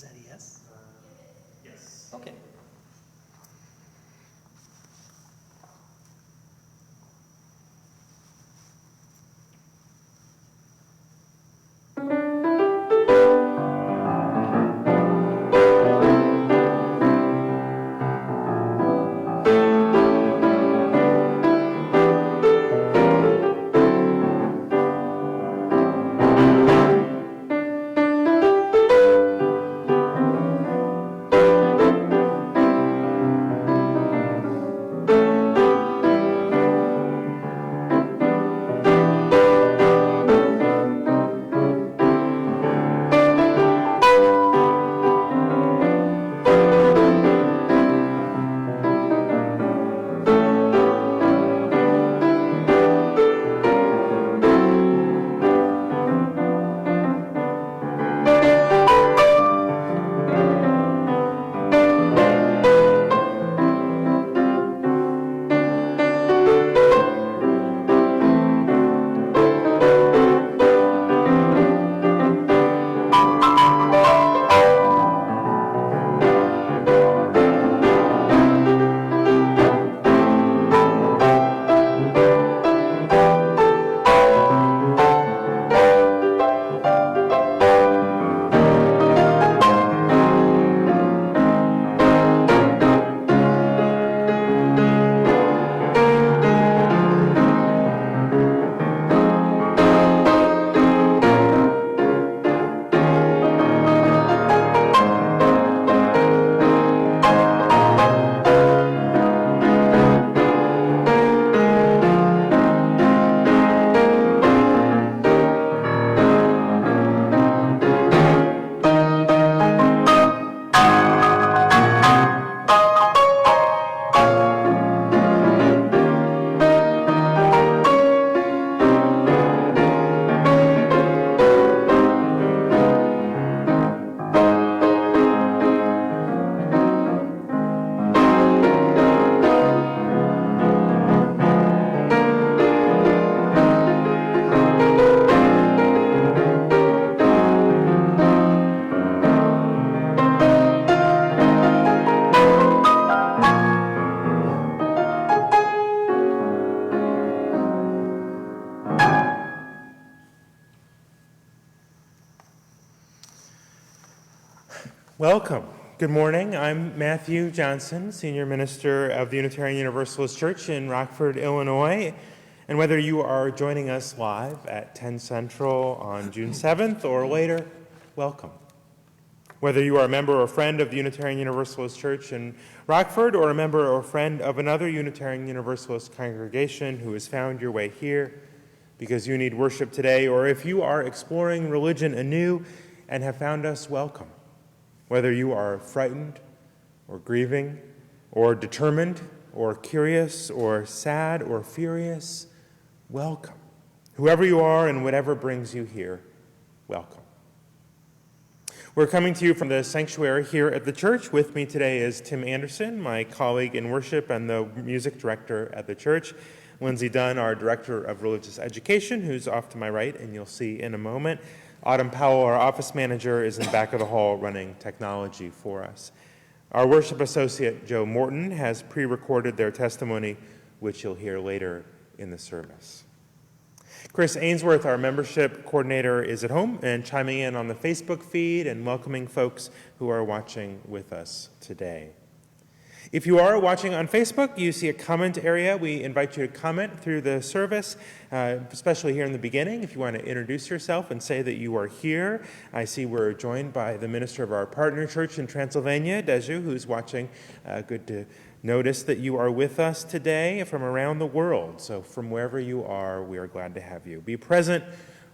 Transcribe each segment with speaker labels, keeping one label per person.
Speaker 1: that a yes?
Speaker 2: Yes.
Speaker 1: Okay.
Speaker 3: Welcome. Good morning. I'm Matthew Johnson, Senior Minister of the Unitarian Universalist Church in Rockford, Illinois. And whether you are joining us live at 10 Central on June 7th or later, welcome. Whether you are a member or friend of the Unitarian Universalist Church in Rockford or a member or friend of another Unitarian Universalist congregation who has found your way here because you need worship today, or if you are exploring religion anew and have found us, welcome. Whether you are frightened or grieving or determined or curious or sad or furious, welcome. Whoever you are and whatever brings you here, welcome. We're coming to you from the sanctuary here at the church. With me today is Tim Anderson, my colleague in worship and the music director at the church. Lindsay Dunn, our director of religious education, who's off to my right, and you'll see in a moment. Autumn Powell, our office manager, is in the back of the hall running technology for us. Our worship associate, Joe Morton, has pre-recorded their testimony, which you'll hear later in the service. Chris Ainsworth, our membership coordinator, is at home and chiming in on the Facebook feed and welcoming folks who are watching with us today. If you are watching on Facebook, you see a comment area. We invite you to comment through the service, especially here in the beginning, if you want to introduce yourself and say that you are here. I see we're joined by the minister of our partner church in Transylvania, Deju, who's watching. Good to notice that you are with us today from around the world. So from wherever you are, we are glad to have you. Be present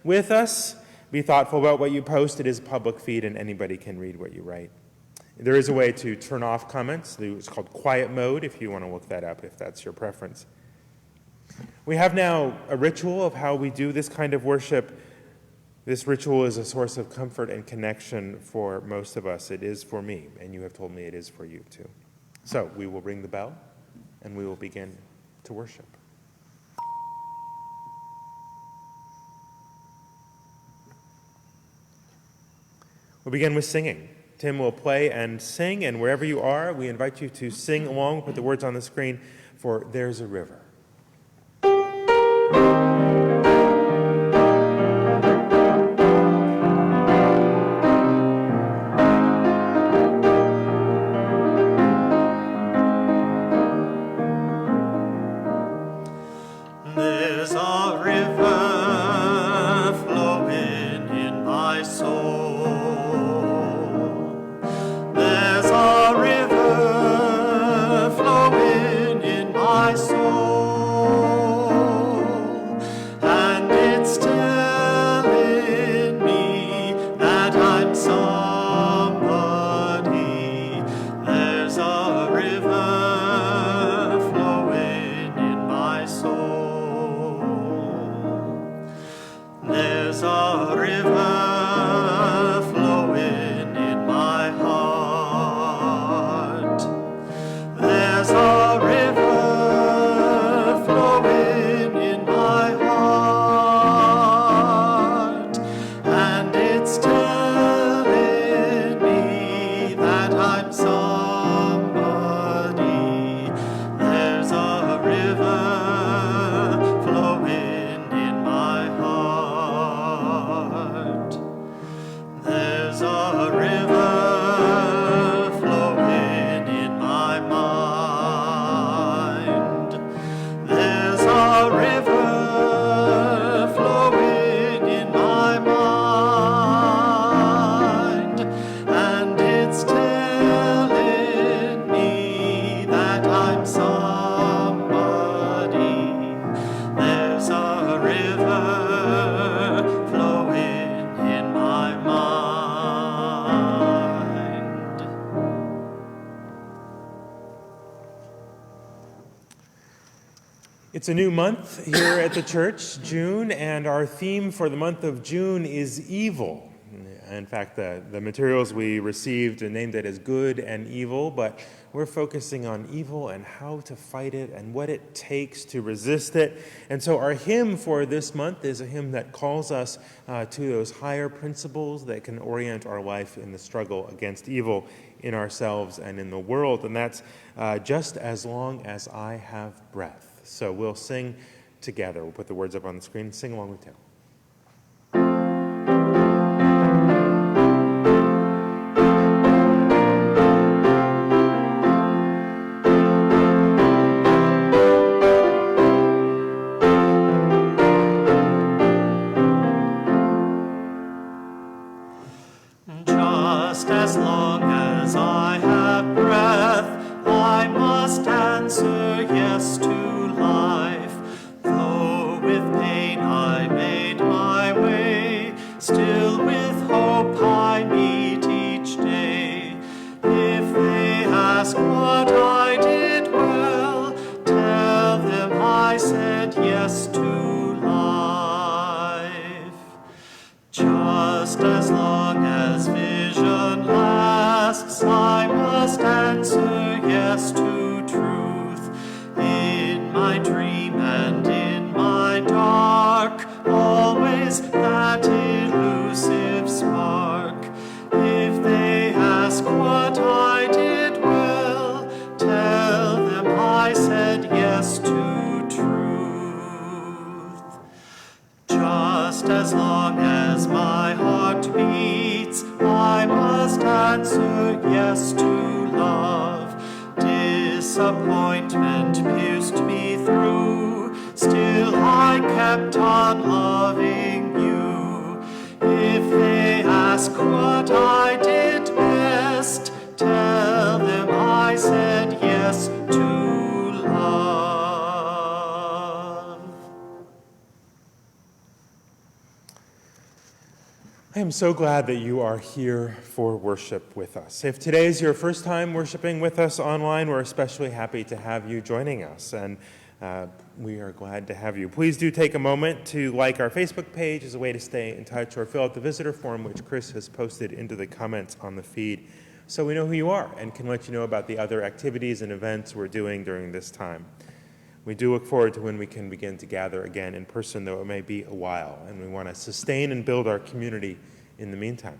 Speaker 3: with us. Be thoughtful about what you post. It is a public feed, and anybody can read what you write. There is a way to turn off comments. It's called quiet mode, if you want to look that up, if that's your preference. We have now a ritual of how we do this kind of worship. This ritual is a source of comfort and connection for most of us. It is for me, and you have told me it is for you too. So we will ring the bell, and we will begin to worship. We'll begin with singing. Tim will play and sing, and wherever you are, we invite you to sing along with the words on the screen for There's a River.
Speaker 2: There's a river flowing in my soul. There's a river flowing in my soul, and it's telling me that I'm somebody. There's a river flowing in my soul. There's a river flowing in my heart. There's a river flowing in my heart, and it's telling me that I'm somebody. There's a river flowing in my heart. There's a river flowing in my mind. There's a river flowing in my mind, and it's telling me that I'm somebody. There's a river flowing in my mind.
Speaker 3: It's a new month here at the church, June, and our theme for the month of June is evil. In fact, the materials we received named it as good and evil, but we're focusing on evil and how to fight it and what it takes to resist it. And so our hymn for this month is a hymn that calls us to those higher principles that can orient our life in the struggle against evil in ourselves and in the world. And that's Just As Long As I Have Breath. So we'll sing together. We'll put the words up on the screen. Sing along with Tim.
Speaker 2: Just as long as I have breath, I must answer yes to life. Though with pain I made my way, still with hope I meet each day. If they ask what I did well, tell them I said yes to life. Just as long as vision lasts, I must answer yes to truth. In my dream and in my dark, always that elusive spark. If they ask what I did well, tell them I said yes to truth. Just as long as my heart beats, I must answer yes to love. Disappointment pierced me through, still I kept on loving you. If they ask what I did best, tell them I said yes to love.
Speaker 3: I am so glad that you are here for worship with us. If today is your first time worshiping with us online, we're especially happy to have you joining us, and we are glad to have you. Please do take a moment to like our Facebook page as a way to stay in touch, or fill out the visitor form which Chris has posted into the comments on the feed, so we know who you are and can let you know about the other activities and events we're doing during this time. We do look forward to when we can begin to gather again in person, though it may be a while, and we want to sustain and build our community in the meantime.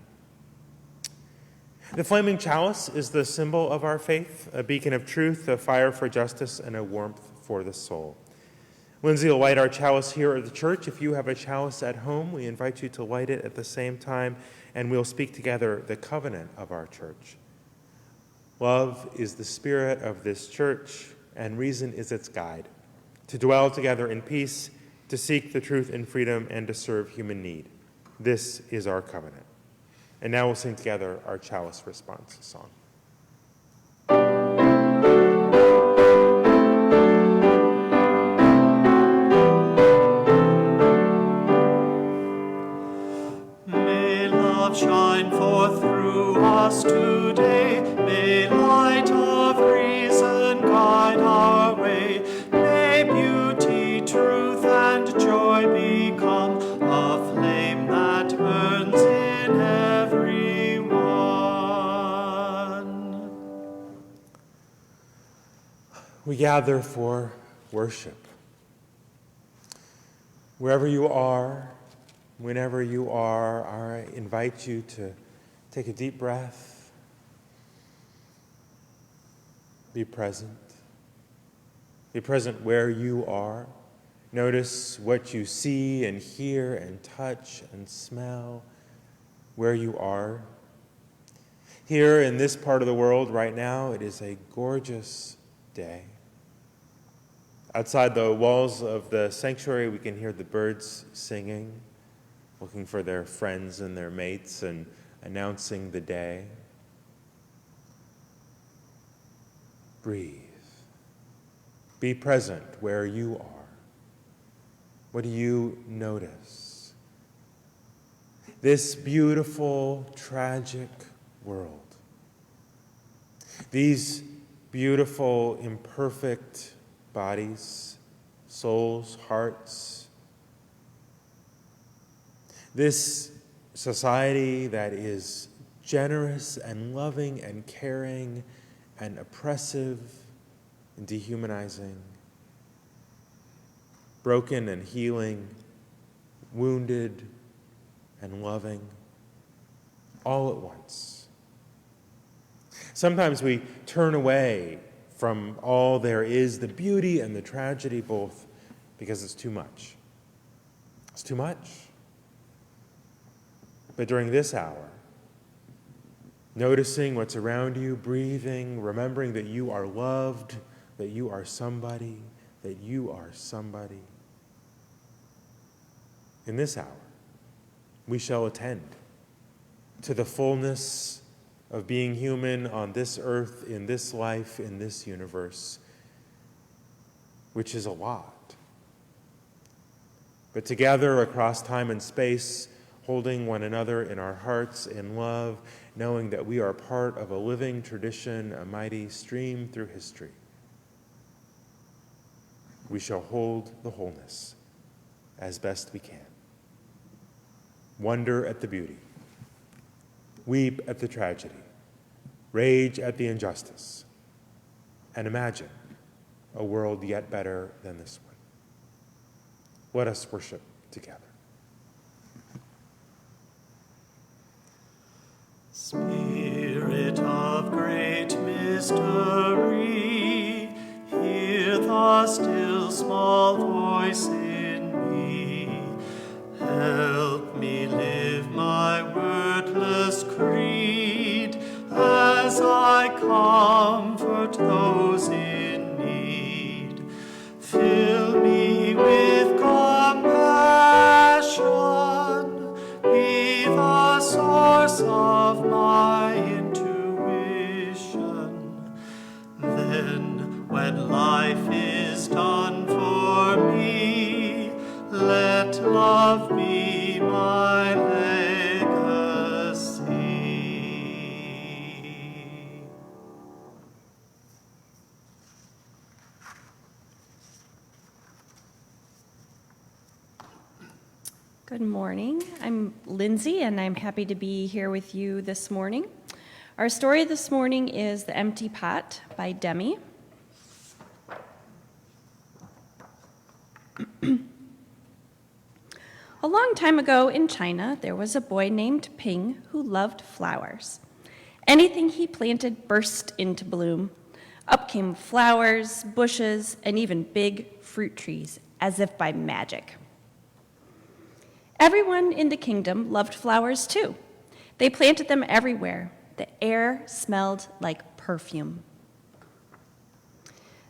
Speaker 3: The flaming chalice is the symbol of our faith, a beacon of truth, a fire for justice, and a warmth for the soul. Lindsay will light our chalice here at the church. If you have a chalice at home, we invite you to light it at the same time, and we'll speak together the covenant of our church. Love is the spirit of this church, and reason is its guide. To dwell together in peace, to seek the truth in freedom, and to serve human need. This is our covenant. And now we'll sing together our chalice response song.
Speaker 2: May love shine forth through us today. May light of reason guide our way. May beauty, truth, and joy become a flame that burns in everyone.
Speaker 3: We gather for worship. Wherever you are, whenever you are, I invite you to take a deep breath, be present. Be present where you are. Notice what you see and hear and touch and smell where you are. Here in this part of the world right now, it is a gorgeous day. Outside the walls of the sanctuary, we can hear the birds singing, looking for their friends and their mates and announcing the day. Breathe. Be present where you are. What do you notice? This beautiful, tragic world. These beautiful, imperfect bodies, souls, hearts. This society that is generous and loving and caring and oppressive and dehumanizing, broken and healing, wounded and loving, all at once. Sometimes we turn away from all there is, the beauty and the tragedy both, because it's too much. It's too much. But during this hour, noticing what's around you, breathing, remembering that you are loved, that you are somebody, that you are somebody. In this hour, we shall attend to the fullness of being human on this earth, in this life, in this universe, which is a lot. But together across time and space, holding one another in our hearts in love, knowing that we are part of a living tradition, a mighty stream through history, we shall hold the wholeness as best we can. Wonder at the beauty, weep at the tragedy, rage at the injustice, and imagine a world yet better than this one. Let us worship together.
Speaker 2: Spirit of great mystery, hear the still small voice in me. Help me live my wordless creed as I comfort those in need. Fill me with compassion, be the source of my intuition. Then, when life is done for me, let love be my legacy.
Speaker 1: Good morning. I'm Lindsay, and I'm happy to be here with you this morning. Our story this morning is The Empty Pot by Demi. A long time ago in China, there was a boy named Ping who loved flowers. Anything he planted burst into bloom. Up came flowers, bushes, and even big fruit trees, as if by magic. Everyone in the kingdom loved flowers too. They planted them everywhere. The air smelled like perfume.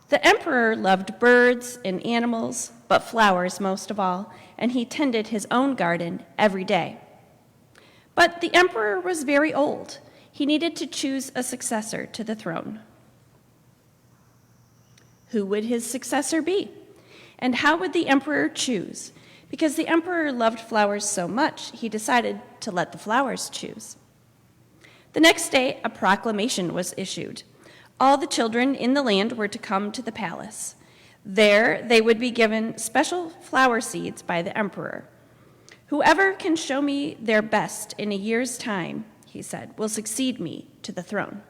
Speaker 1: The emperor loved birds and animals, but flowers most of all, and he tended his own garden every day. But the emperor was very old. He needed to choose a successor to the throne. Who would his successor be? And how would the emperor choose? Because the emperor loved flowers so much, he decided to let the flowers choose. The next day, a proclamation was issued. All the children in the land were to come to the palace. There, they would be given special flower seeds by the emperor. Whoever can show me their best in a year's time, he said, will succeed me to the throne.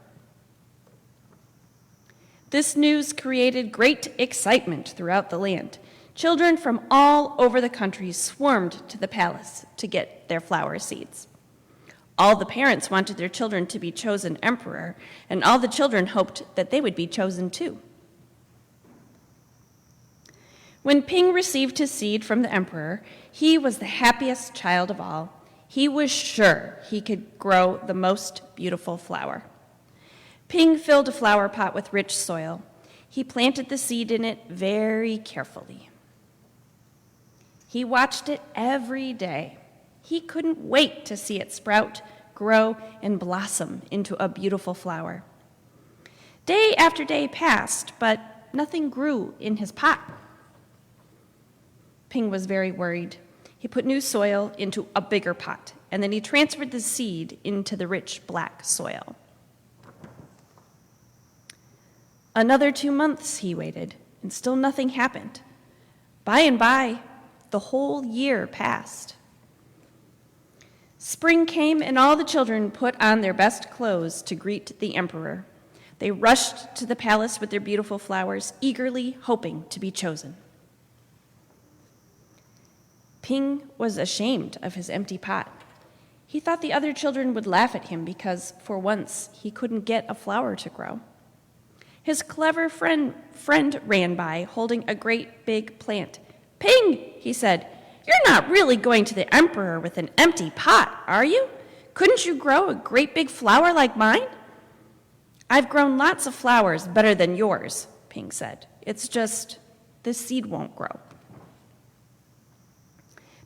Speaker 1: This news created great excitement throughout the land. Children from all over the country swarmed to the palace to get their flower seeds. All the parents wanted their children to be chosen emperor, and all the children hoped that they would be chosen too. When Ping received his seed from the emperor, he was the happiest child of all. He was sure he could grow the most beautiful flower. Ping filled a flower pot with rich soil. He planted the seed in it very carefully. He watched it every day. He couldn't wait to see it sprout, grow, and blossom into a beautiful flower. Day after day passed, but nothing grew in his pot. Ping was very worried. He put new soil into a bigger pot, and then he transferred the seed into the rich black soil. Another 2 months he waited, and still nothing happened. By and by, the whole year passed. Spring came, and all the children put on their best clothes to greet the emperor. They rushed to the palace with their beautiful flowers, eagerly hoping to be chosen. Ping was ashamed of his empty pot. He thought the other children would laugh at him because, for once, he couldn't get a flower to grow. His clever friend ran by, holding a great big plant. "Ping," he said, "you're not really going to the emperor with an empty pot, are you? Couldn't you grow a great big flower like mine?" "I've grown lots of flowers better than yours," Ping said. "It's just the seed won't grow."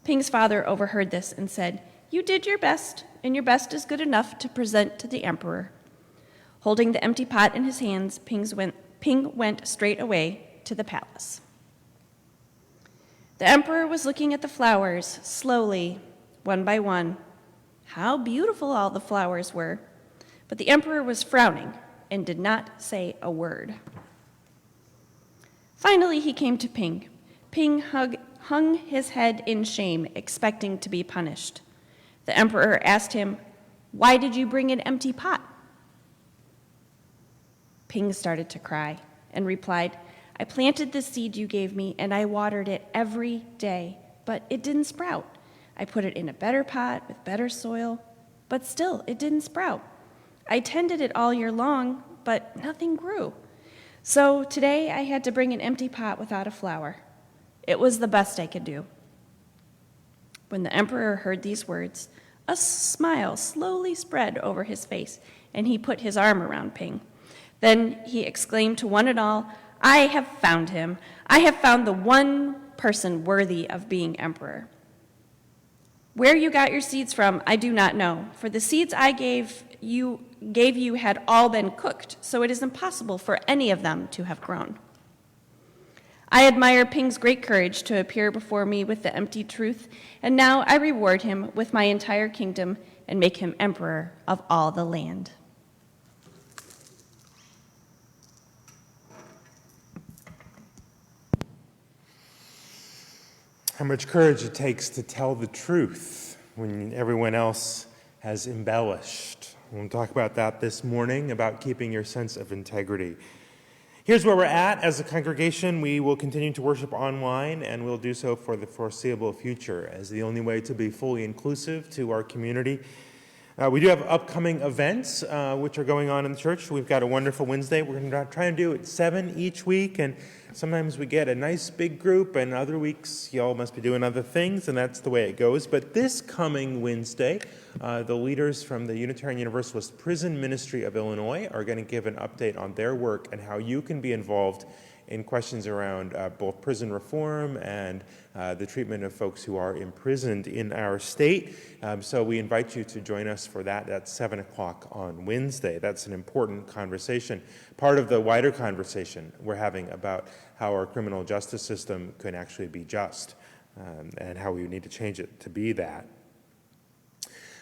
Speaker 1: Ping's father overheard this and said, "You did your best, and your best is good enough to present to the emperor." Holding the empty pot in his hands, Ping went straight away to the palace. The emperor was looking at the flowers slowly, one by one. How beautiful all the flowers were. But the emperor was frowning and did not say a word. Finally, he came to Ping. Ping hung his head in shame, expecting to be punished. The emperor asked him, "Why did you bring an empty pot?" Ping started to cry and replied, "I planted the seed you gave me, and I watered it every day, but it didn't sprout. I put it in a better pot with better soil, but still it didn't sprout. I tended it all year long, but nothing grew. So today I had to bring an empty pot without a flower. It was the best I could do." When the emperor heard these words, a smile slowly spread over his face, and he put his arm around Ping. Then he exclaimed to one and all, "I have found him. I have found the one person worthy of being emperor. Where you got your seeds from, I do not know, for the seeds I gave you had all been cooked, so it is impossible for any of them to have grown. I admire Ping's great courage to appear before me with the empty truth, and now I reward him with my entire kingdom and make him emperor of all the land."
Speaker 3: How much courage it takes to tell the truth when everyone else has embellished. We'll talk about that this morning, about keeping your sense of integrity. Here's where we're at as a congregation. We will continue to worship online, and we'll do so for the foreseeable future as the only way to be fully inclusive to our community. We do have upcoming events which are going on in the church. We've got a wonderful Wednesday. We're going to try and do it 7 each week, and sometimes we get a nice big group, and other weeks y'all must be doing other things, and that's the way it goes. But this coming Wednesday, the leaders from the Unitarian Universalist Prison Ministry of Illinois are going to give an update on their work and how you can be involved in questions around both prison reform and the treatment of folks who are imprisoned in our state. So we invite you to join us for that. That's 7 o'clock on Wednesday. That's an important conversation, part of the wider conversation we're having about how our criminal justice system can actually be just and how we need to change it to be that.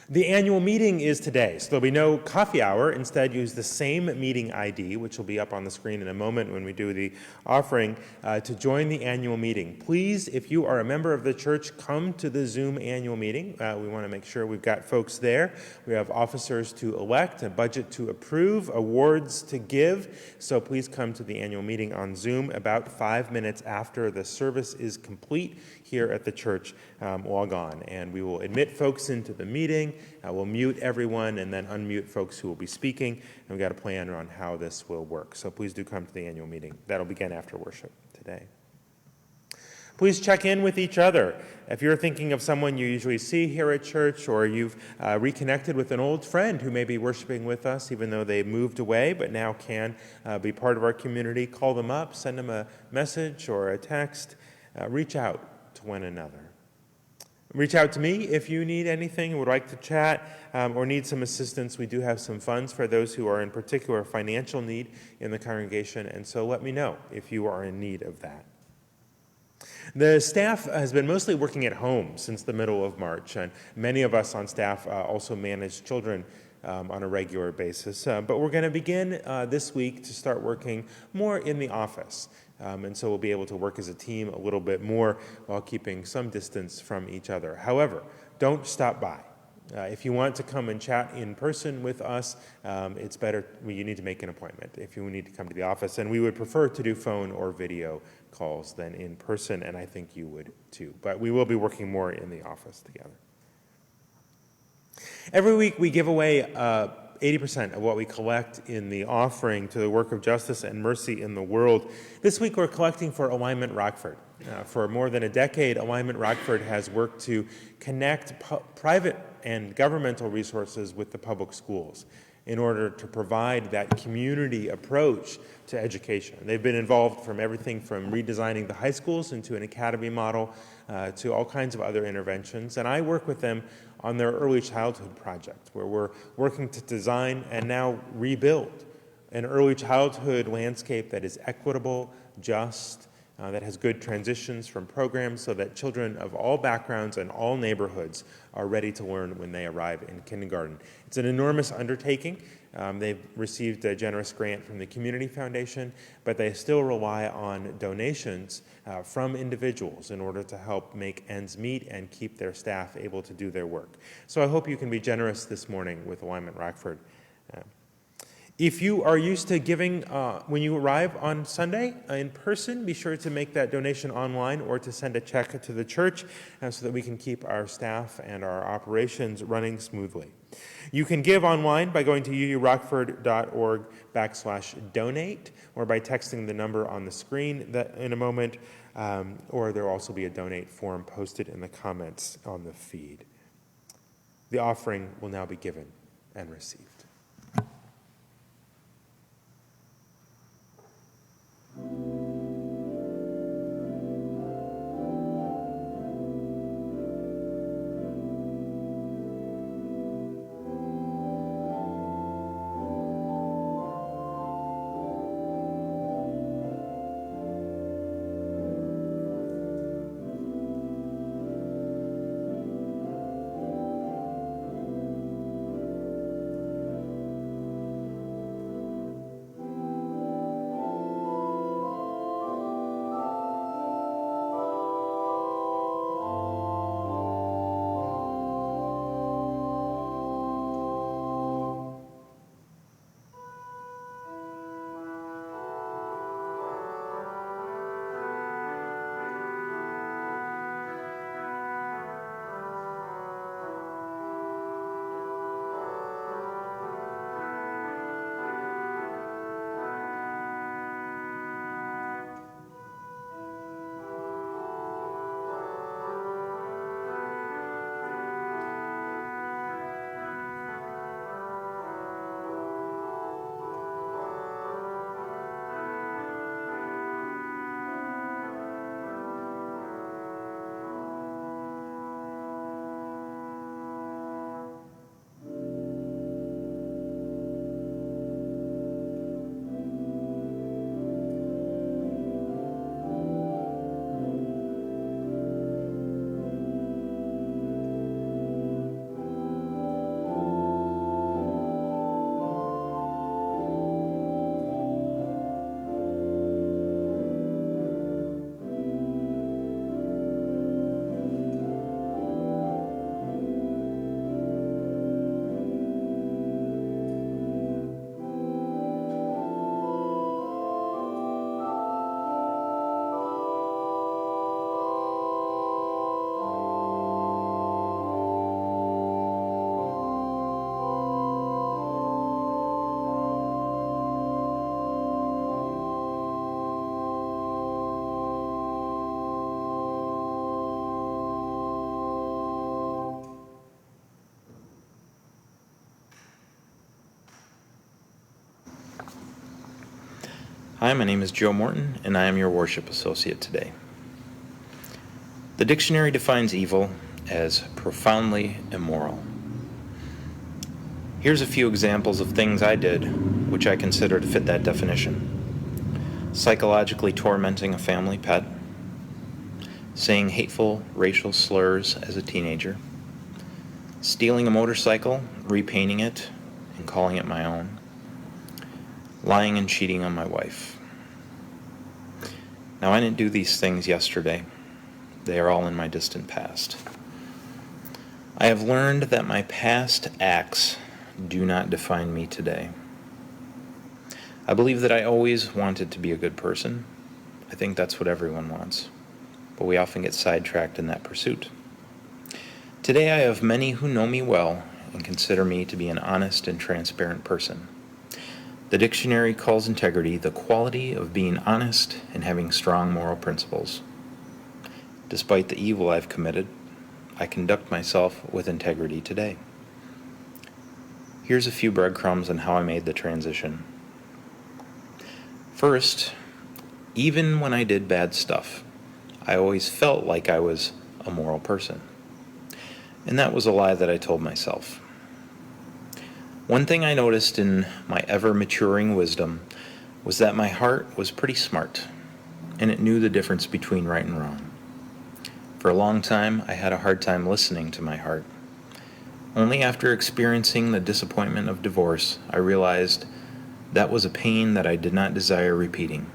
Speaker 3: The annual meeting is today, so there'll be no coffee hour. Instead, use the same meeting ID, which will be up on the screen in a moment when we do the offering, to join the annual meeting. Please, if you are a member of the church, come to the Zoom annual meeting. We want to make sure we've got folks there. We have officers to elect, a budget to approve, awards to give, so please come to the annual meeting on Zoom about 5 minutes after the service is complete here at the church. Log on, and we will admit folks into the meeting. We'll mute everyone and then unmute folks who will be speaking, and we've got a plan on how this will work. So please do come to the annual meeting. That'll begin after worship today. Please check in with each other. If you're thinking of someone you usually see here at church, or you've reconnected with an old friend who may be worshiping with us even though they moved away but now can be part of our community, call them up, send them a message or a text. Reach out to one another. Reach out to me if you need anything, would like to chat, or need some assistance. We do have some funds for those who are in particular financial need in the congregation, and so let me know if you are in need of that. The staff has been mostly working at home since the middle of March, and many of us on staff also manage children on a regular basis. But we're going to begin this week to start working more in the office. And so we'll be able to work as a team a little bit more while keeping some distance from each other. However, don't stop by. If you want to come and chat in person with us, it's better, you need to make an appointment if you need to come to the office. And we would prefer to do phone or video calls than in person, and I think you would too. But we will be working more in the office together. Every week we give away 80% of what we collect in the offering to the work of justice and mercy in the world. This week we're collecting for Alignment Rockford. For more than a decade, Alignment Rockford has worked to connect private and governmental resources with the public schools in order to provide that community approach to education. They've been involved from everything from redesigning the high schools into an academy model to all kinds of other interventions. And I work with them on their early childhood project, where we're working to design and now rebuild an early childhood landscape that is equitable, just, that has good transitions from programs so that children of all backgrounds and all neighborhoods are ready to learn when they arrive in kindergarten. It's an enormous undertaking. They've received a generous grant from the Community Foundation, but they still rely on donations from individuals in order to help make ends meet and keep their staff able to do their work. So I hope you can be generous this morning with Alignment Rockford. If you are used to giving when you arrive on Sunday in person, be sure to make that donation online or to send a check to the church so that we can keep our staff and our operations running smoothly. You can give online by going to urockford.org/donate or by texting the number on the screen in a moment, or there will also be a donate form posted in the comments on the feed. The offering will now be given and received.
Speaker 4: Hi, my name is Joe Morton, and I am your worship associate today. The dictionary defines evil as profoundly immoral. Here's a few examples of things I did which I consider to fit that definition. Psychologically tormenting a family pet, saying hateful racial slurs as a teenager, stealing a motorcycle, repainting it, and calling it my own, lying and cheating on my wife. Now, I didn't do these things yesterday. They are all in my distant past. I have learned that my past acts do not define me today. I believe that I always wanted to be a good person. I think that's what everyone wants, but we often get sidetracked in that pursuit. Today I have many who know me well and consider me to be an honest and transparent person. The dictionary calls integrity the quality of being honest and having strong moral principles. Despite the evil I've committed, I conduct myself with integrity today. Here's a few breadcrumbs on how I made the transition. First, even when I did bad stuff, I always felt like I was a moral person. And that was a lie that I told myself. One thing I noticed in my ever-maturing wisdom was that my heart was pretty smart, and it knew the difference between right and wrong. For a long time, I had a hard time listening to my heart. Only after experiencing the disappointment of divorce, I realized that was a pain that I did not desire repeating.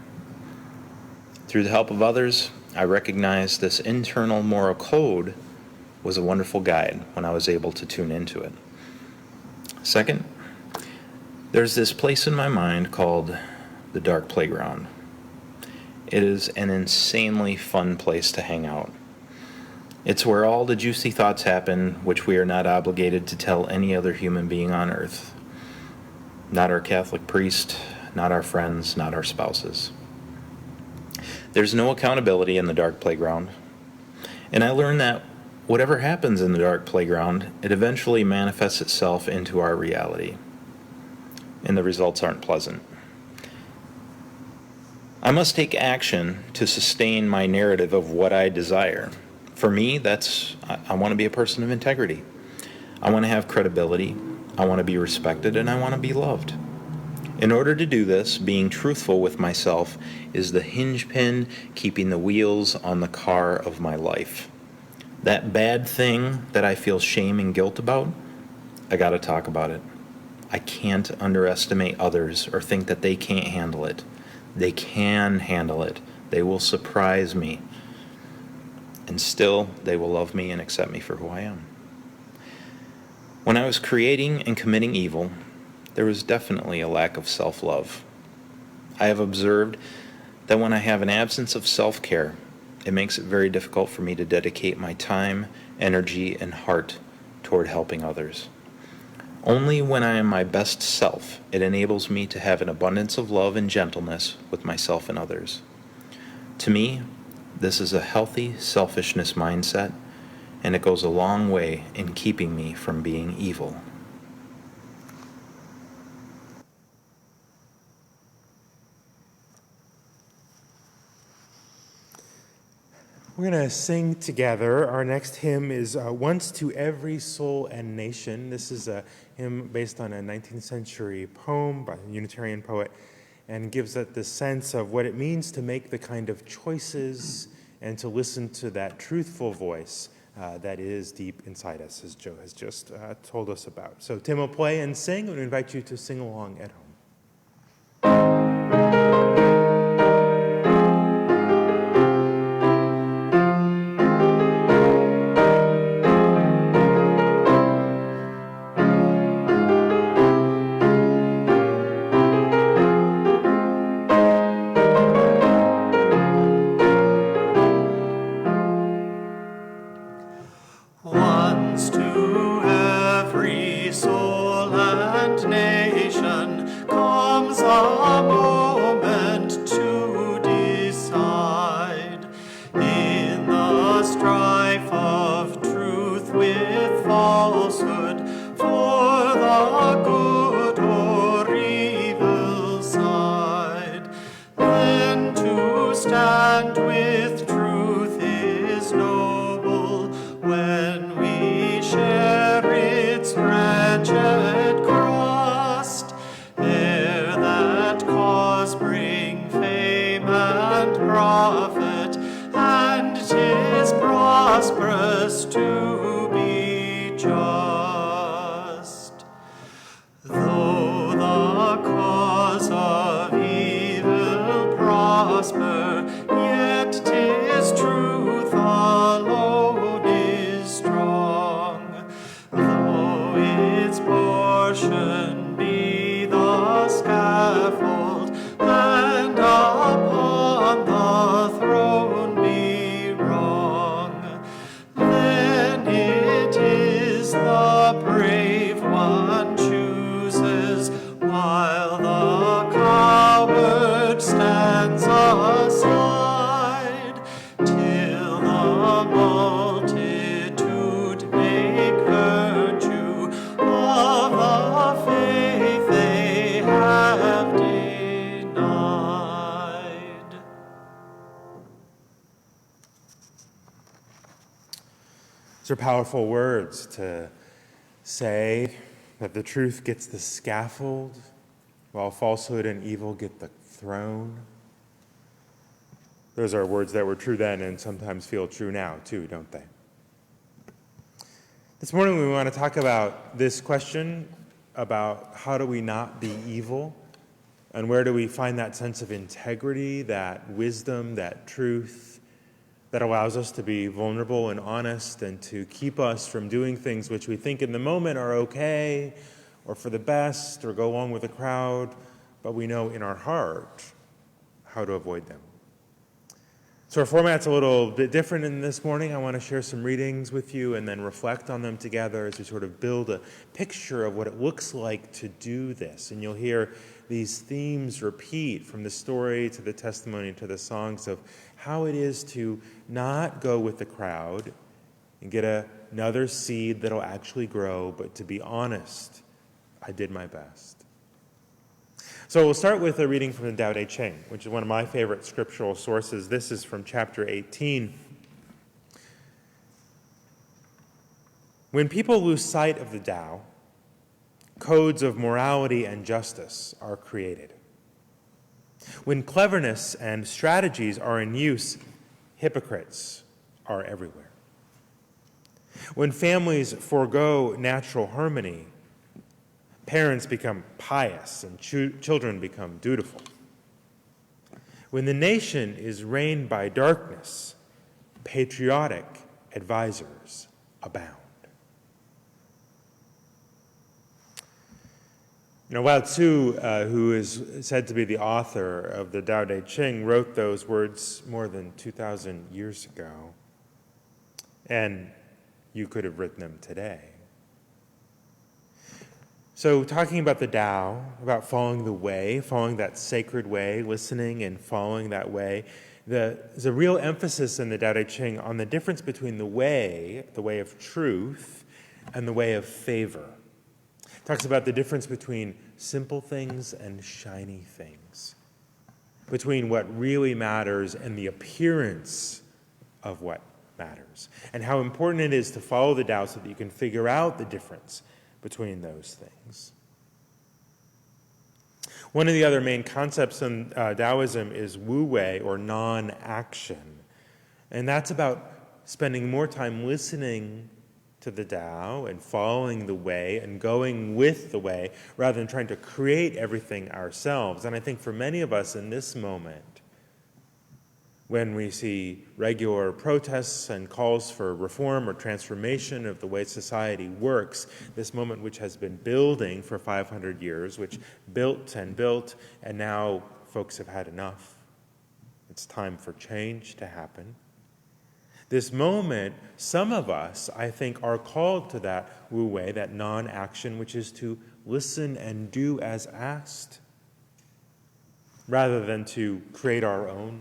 Speaker 4: Through the help of others, I recognized this internal moral code was a wonderful guide when I was able to tune into it. Second, there's this place in my mind called the dark playground. It is an insanely fun place to hang out. It's where all the juicy thoughts happen, which we are not obligated to tell any other human being on earth. Not our Catholic priest, not our friends, not our spouses. There's no accountability in the dark playground. And I learned that whatever happens in the dark playground, it eventually manifests itself into our reality. And the results aren't pleasant. I must take action to sustain my narrative of what I desire. For me, I want to be a person of integrity. I want to have credibility. I want to be respected, and I want to be loved. In order to do this, being truthful with myself is the hinge pin keeping the wheels on the car of my life. That bad thing that I feel shame and guilt about, I got to talk about it. I can't underestimate others or think that they can't handle it. They can handle it. They will surprise me. And still, they will love me and accept me for who I am. When I was creating and committing evil, there was definitely a lack of self-love. I have observed that when I have an absence of self-care, it makes it very difficult for me to dedicate my time, energy, and heart toward helping others. Only when I am my best self, it enables me to have an abundance of love and gentleness with myself and others. To me, this is a healthy selfishness mindset, and it goes a long way in keeping me from being evil.
Speaker 3: We're going to sing together. Our next hymn is Once to Every Soul and Nation. This is a hymn based on a 19th century poem by a Unitarian poet and gives us the sense of what it means to make the kind of choices and to listen to that truthful voice that is deep inside us, as Joe has just told us about. So Tim will play and sing, and we invite you to sing along at home.
Speaker 2: Once to every soul and nation, bring fame and profit, and 'tis prosperous to be just. Though the cause of evil prosper, yet 'tis truth alone is strong. Though its portion be the scaffold, and upon the throne be wrong, then it is the brave one chooses, while the coward stands aside, till the multitude make virtue of the faith they have denied.
Speaker 3: These are powerful words to say that the truth gets the scaffold while falsehood and evil get the throne. Those are words that were true then and sometimes feel true now too, don't they? This morning we want to talk about this question about how do we not be evil, and where do we find that sense of integrity, that wisdom, that truth that allows us to be vulnerable and honest and to keep us from doing things which we think in the moment are okay or for the best or go along with the crowd, but we know in our heart how to avoid them. So our format's a little bit different in this morning. I want to share some readings with you and then reflect on them together as we sort of build a picture of what it looks like to do this. And you'll hear these themes repeat from the story to the testimony to the songs of how it is to not go with the crowd and get another seed that'll actually grow, but to be honest, I did my best. So we'll start with a reading from the Tao Te Ching, which is one of my favorite scriptural sources. This is from chapter 18. When people lose sight of the Tao, codes of morality and justice are created. When cleverness and strategies are in use, hypocrites are everywhere. When families forego natural harmony, parents become pious and children become dutiful. When the nation is reigned by darkness, patriotic advisors abound. You know, Lao Tzu, who is said to be the author of the Tao Te Ching, wrote those words more than 2,000 years ago. And you could have written them today. So talking about the Tao, about following the way, following that sacred way, listening and following that way, there's a real emphasis in the Tao Te Ching on the difference between the way of truth, and the way of favor. It talks about the difference between simple things and shiny things, between what really matters and the appearance of what matters, and how important it is to follow the Tao so that you can figure out the difference between those things. One of the other main concepts in Taoism is wu wei, or non-action. And that's about spending more time listening to the Tao and following the way and going with the way rather than trying to create everything ourselves. And I think for many of us in this moment, when we see regular protests and calls for reform or transformation of the way society works, this moment which has been building for 500 years, which built, and now folks have had enough. It's time for change to happen. This moment, some of us, I think, are called to that wu wei, that non-action, which is to listen and do as asked, rather than to create our own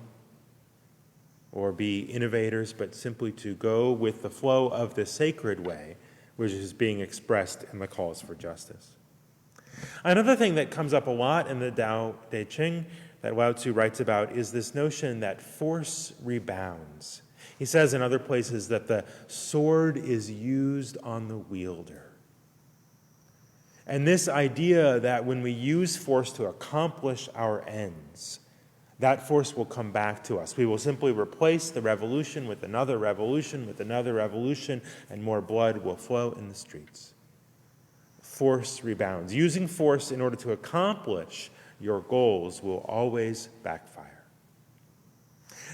Speaker 3: or be innovators, but simply to go with the flow of the sacred way, which is being expressed in the calls for justice. Another thing that comes up a lot in the Tao Te Ching that Lao Tzu writes about is this notion that force rebounds. He says in other places that the sword is used on the wielder. And this idea that when we use force to accomplish our ends, that force will come back to us. We will simply replace the revolution with another revolution, and more blood will flow in the streets. Force rebounds. Using force in order to accomplish your goals will always backfire.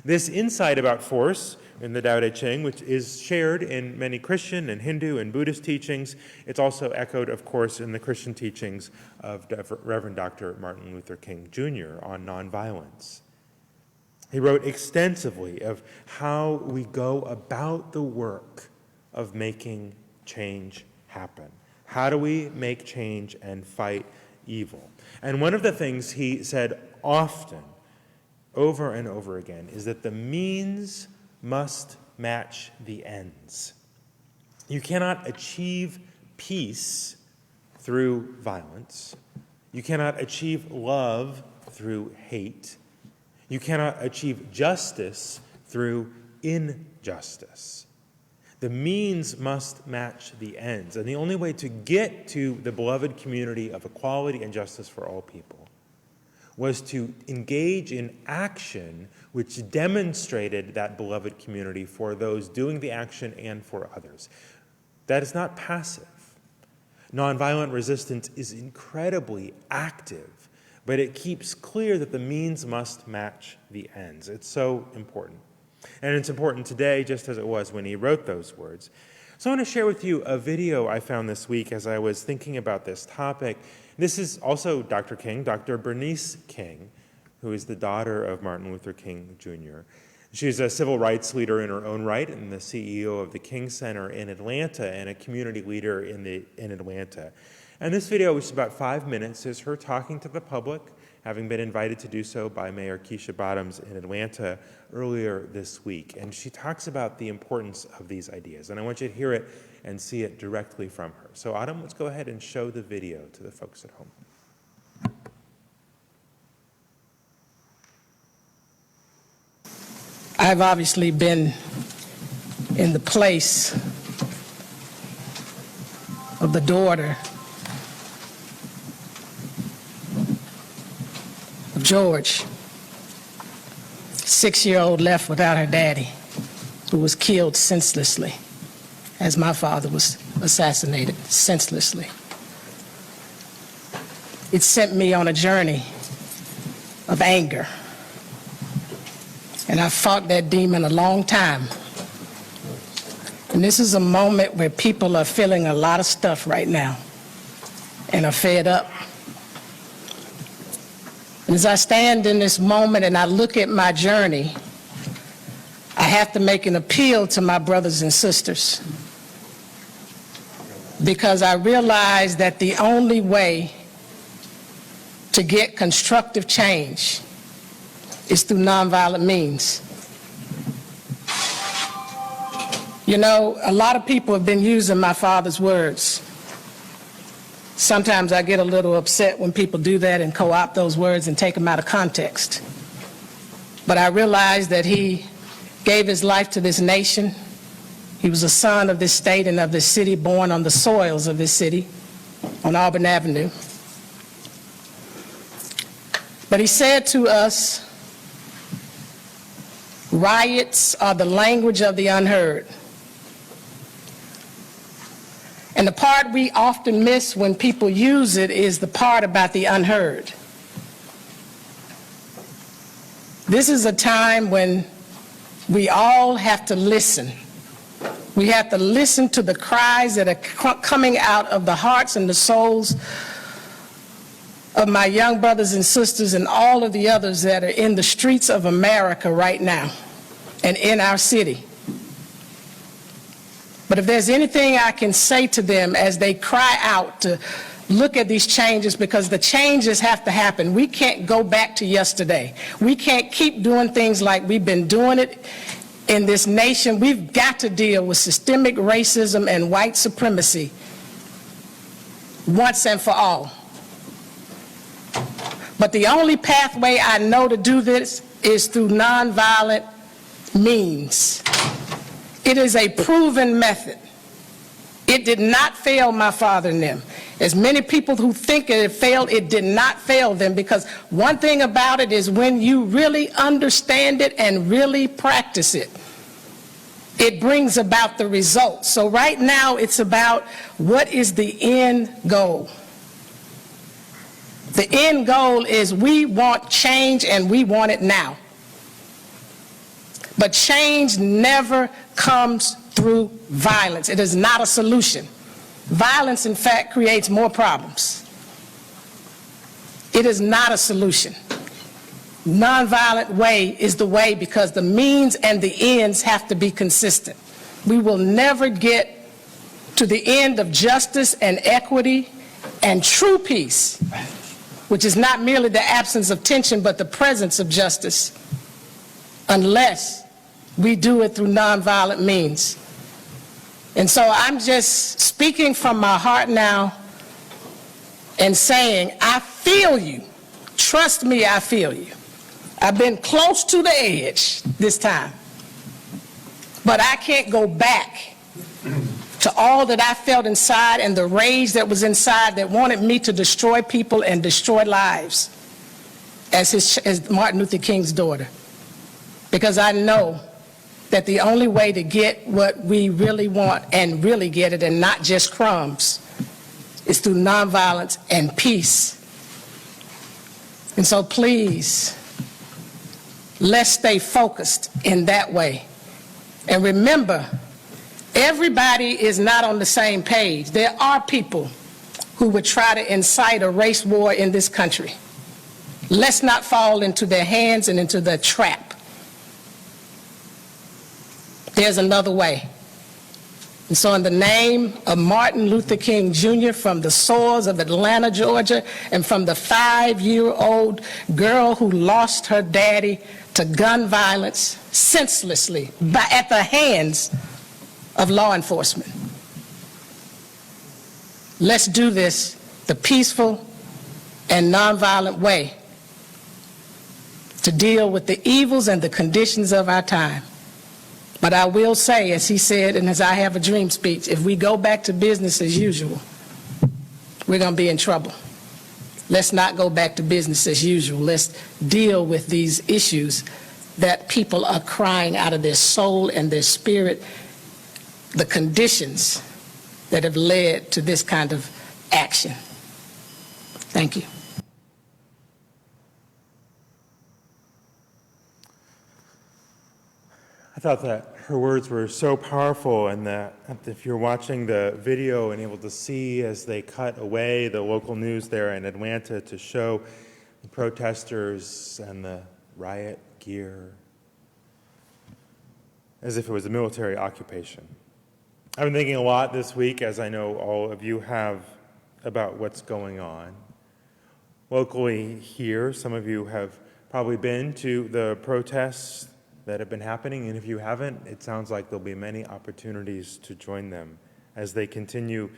Speaker 3: This insight about force in the Tao Te Ching, which is shared in many Christian and Hindu and Buddhist teachings, it's also echoed, of course, in the Christian teachings of Reverend Dr. Martin Luther King Jr. on nonviolence. He wrote extensively of how we go about the work of making change happen. How do we make change and fight evil? And one of the things he said often, over and over again, is that the means must match the ends. You cannot achieve peace through violence. You cannot achieve love through hate. You cannot achieve justice through injustice. The means must match the ends. And the only way to get to the beloved community of equality and justice for all people was to engage in action which demonstrated that beloved community for those doing the action and for others. That is not passive. Nonviolent resistance is incredibly active, but it keeps clear that the means must match the ends. It's so important. And it's important today, just as it was when he wrote those words. So I want to share with you a video I found this week as I was thinking about this topic. This is also Dr. King, Dr. Bernice King, who is the daughter of Martin Luther King Jr. She's a civil rights leader in her own right and the CEO of the King Center in Atlanta and a community leader in Atlanta. And this video, which is about 5 minutes, is her talking to the public, having been invited to do so by Mayor Keisha Bottoms in Atlanta earlier this week. And she talks about the importance of these ideas. And I want you to hear it and see it directly from her. So Autumn, let's go ahead and show the video to the folks at home.
Speaker 5: I've obviously been in the place of the daughter of George, 6-year-old left without her daddy, who was killed senselessly, as my father was assassinated senselessly. It sent me on a journey of anger. And I fought that demon a long time. And this is a moment where people are feeling a lot of stuff right now and are fed up. And as I stand in this moment and I look at my journey, I have to make an appeal to my brothers and sisters, because I realize that the only way to get constructive change is through nonviolent means. You know, a lot of people have been using my father's words. Sometimes I get a little upset when people do that and co-opt those words and take them out of context. But I realize that he gave his life to this nation. He was a son of this state and of this city, born on the soils of this city, on Auburn Avenue. But he said to us, riots are the language of the unheard. And the part we often miss when people use it is the part about the unheard. This is a time when we all have to listen. We have to listen to the cries that are coming out of the hearts and the souls of my young brothers and sisters and all of the others that are in the streets of America right now and in our city. But if there's anything I can say to them as they cry out to look at these changes, because the changes have to happen. We can't go back to yesterday. We can't keep doing things like we've been doing it in this nation. We've got to deal with systemic racism and white supremacy once and for all. But the only pathway I know to do this is through nonviolent means. It is a proven method. It did not fail my father and them. As many people who think it failed, it did not fail them, because one thing about it is when you really understand it and really practice it, it brings about the results. So right now it's about what is the end goal. The end goal is we want change and we want it now. But change never comes through violence. It is not a solution. Violence, in fact, creates more problems. It is not a solution. Nonviolent way is the way, because the means and the ends have to be consistent. We will never get to the end of justice and equity and true peace, which is not merely the absence of tension but the presence of justice, unless we do it through nonviolent means. And so I'm just speaking from my heart now and saying, I feel you. Trust me, I feel you. I've been close to the edge this time. But I can't go back to all that I felt inside and the rage that was inside that wanted me to destroy people and destroy lives as Martin Luther King's daughter. Because I know that the only way to get what we really want and really get it, and not just crumbs, is through nonviolence and peace. And so please, let's stay focused in that way. And remember, everybody is not on the same page. There are people who would try to incite a race war in this country. Let's not fall into their hands and into their trap. There's another way. And so in the name of Martin Luther King Jr., from the soils of Atlanta, Georgia, and from the 5-year-old girl who lost her daddy to gun violence senselessly at the hands of law enforcement, let's do this the peaceful and nonviolent way to deal with the evils and the conditions of our time. But I will say, as he said, and as I have a dream speech, if we go back to business as usual, we're going to be in trouble. Let's not go back to business as usual. Let's deal with these issues that people are crying out of their soul and their spirit, the conditions that have led to this kind of action. Thank you.
Speaker 3: I thought that her words were so powerful, and that if you're watching the video and able to see as they cut away the local news there in Atlanta to show the protesters and the riot gear as if it was a military occupation. I've been thinking a lot this week, as I know all of you have, about what's going on. Locally here, some of you have probably been to the protests that have been happening, and if you haven't, it sounds like there'll be many opportunities to join them as they continue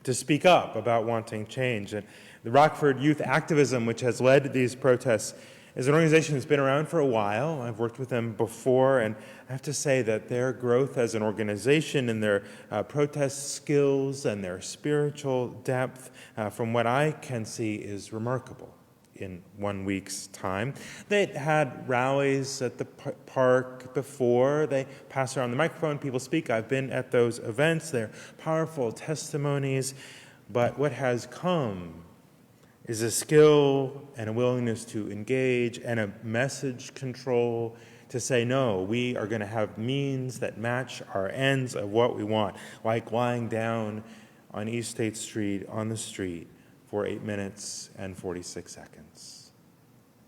Speaker 3: to speak up about wanting change. And the Rockford Youth Activism, which has led these protests, is an organization that's been around for a while. I've worked with them before, and I have to say that their growth as an organization and their protest skills and their spiritual depth, from what I can see, is remarkable. In 1 week's time, they had rallies at the park before. They pass around the microphone, people speak. I've been at those events. They're powerful testimonies. But what has come is a skill and a willingness to engage and a message control to say, no, we are going to have means that match our ends of what we want, like lying down on East State Street on the street for 8 minutes and 46 seconds.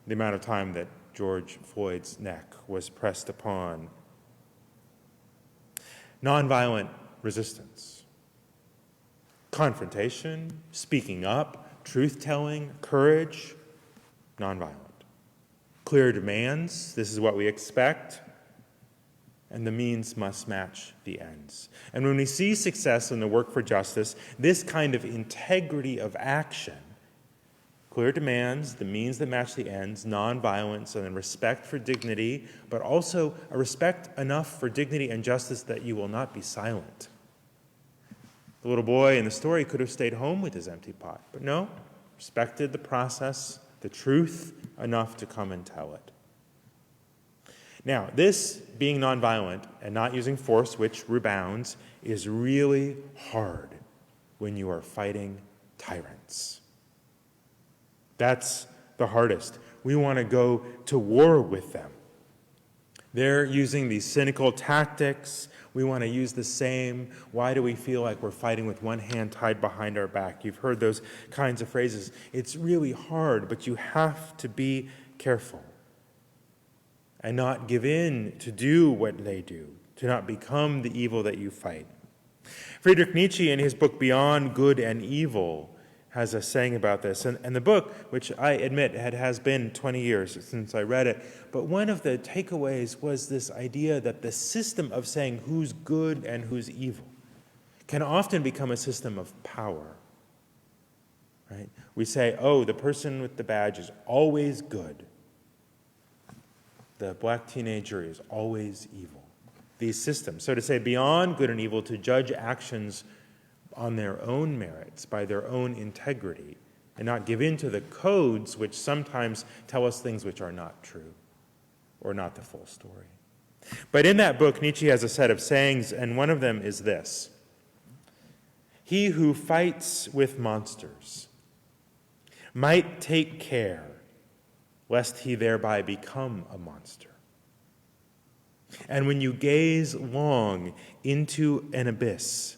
Speaker 3: The amount of time that George Floyd's neck was pressed upon. Nonviolent resistance. Confrontation, speaking up, truth-telling, courage, nonviolent. Clear demands, this is what we expect, and the means must match the ends. And when we see success in the work for justice, this kind of integrity of action, clear demands, the means that match the ends, nonviolence, and then respect for dignity, but also a respect enough for dignity and justice that you will not be silent. The little boy in the story could have stayed home with his empty pot, but no, respected the process, the truth, enough to come and tell it. Now, this being nonviolent and not using force, which rebounds, is really hard when you are fighting tyrants. That's the hardest. We want to go to war with them. They're using these cynical tactics. We want to use the same. Why do we feel like we're fighting with one hand tied behind our back? You've heard those kinds of phrases. It's really hard, but you have to be careful and not give in to do what they do, to not become the evil that you fight. Friedrich Nietzsche, in his book Beyond Good and Evil, has a saying about this. And the book, which I admit has been 20 years since I read it, but one of the takeaways was this idea that the system of saying who's good and who's evil can often become a system of power. Right? We say, oh, the person with the badge is always good. The black teenager is always evil. These systems. So to say beyond good and evil, to judge actions on their own merits, by their own integrity, and not give in to the codes which sometimes tell us things which are not true or not the full story. But in that book, Nietzsche has a set of sayings, and one of them is this: "He who fights with monsters might take care lest he thereby become a monster. And when you gaze long into an abyss,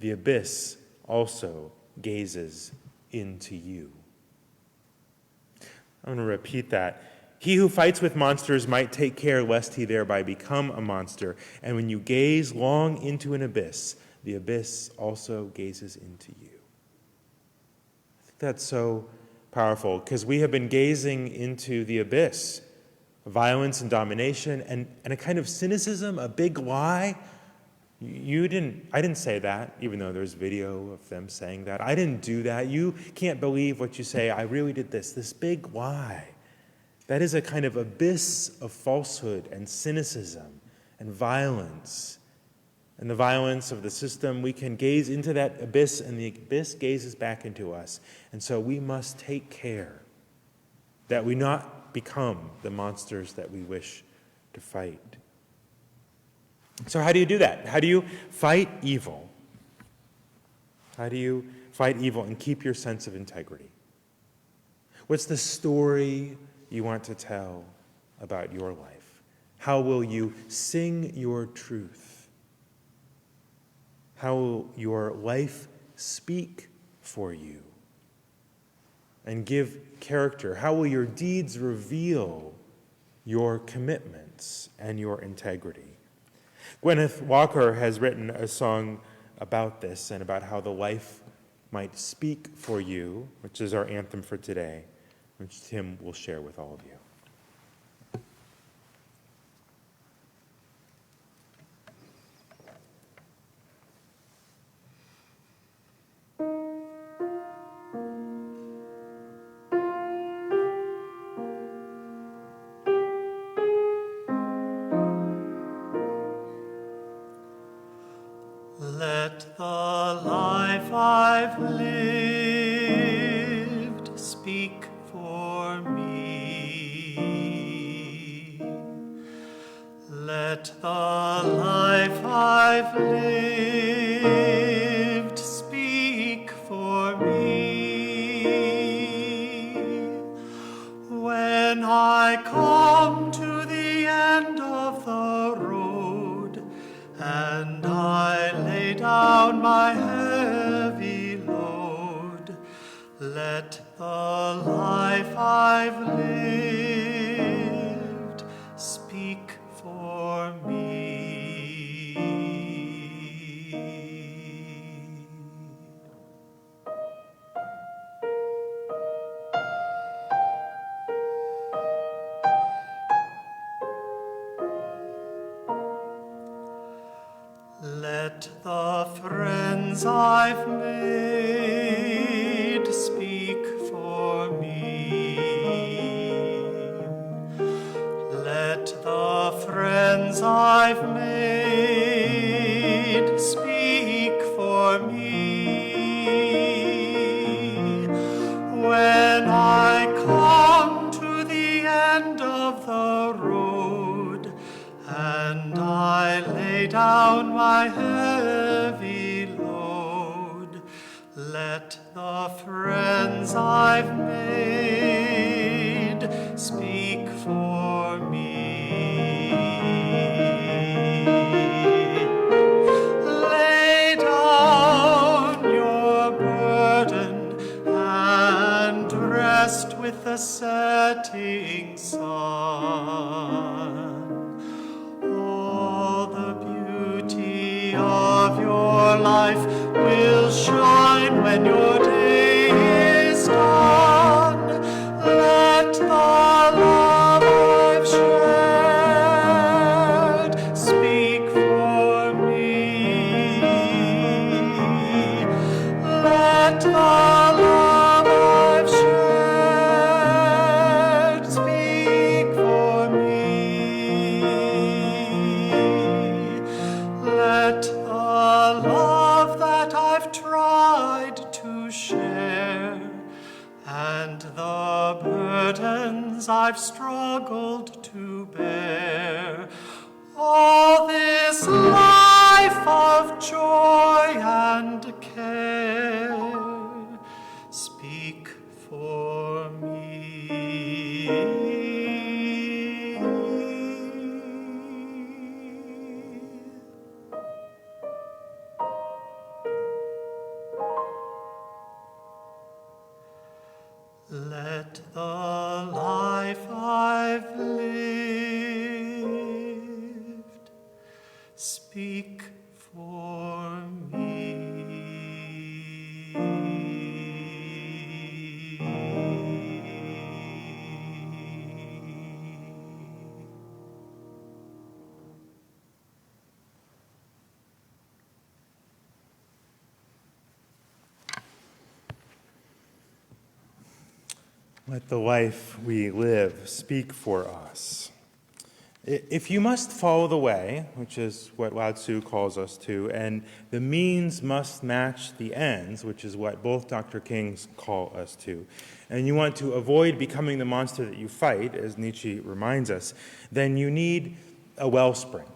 Speaker 3: the abyss also gazes into you." I'm going to repeat that. He who fights with monsters might take care lest he thereby become a monster. And when you gaze long into an abyss, the abyss also gazes into you. I think that's so powerful because we have been gazing into the abyss, violence and domination, and a kind of cynicism, a big lie. I didn't say that, even though there's video of them saying that. I didn't do that. You can't believe what you say. I really did this big lie. That is a kind of abyss of falsehood and cynicism and violence. And the violence of the system, we can gaze into that abyss, and the abyss gazes back into us. And so we must take care that we not become the monsters that we wish to fight. So how do you do that? How do you fight evil? How do you fight evil and keep your sense of integrity? What's the story you want to tell about your life? How will you sing your truth? How will your life speak for you and give character? How will your deeds reveal your commitments and your integrity? Gwyneth Walker has written a song about this and about how the life might speak for you, which is our anthem for today, which Tim will share with all of you.
Speaker 2: Let the life I've lived speak for me. Let the life I've lived speak for me. When I come to the end of the road and I lay down my heavy load, let the life I've lived speak for me. Let the friends I've made speak for me. Let the friends I've made speak for me. down my heavy load. Let the friends I've made speak for me. Lay down your burden and rest with the setting sun. All the beauty of your life will shine when your day is done. Let the love I've shared speak for me. Let the love I've shared speak for me. Let the love that I've tried to share and the burdens I've struggled to bear, all this life of joy and care, speak for me. Let the life I've lived speak for me.
Speaker 3: Let the life we live speak for us. If you must follow the way, which is what Lao Tzu calls us to, and the means must match the ends, which is what both Dr. Kings call us to, and you want to avoid becoming the monster that you fight, as Nietzsche reminds us, then you need a wellspring,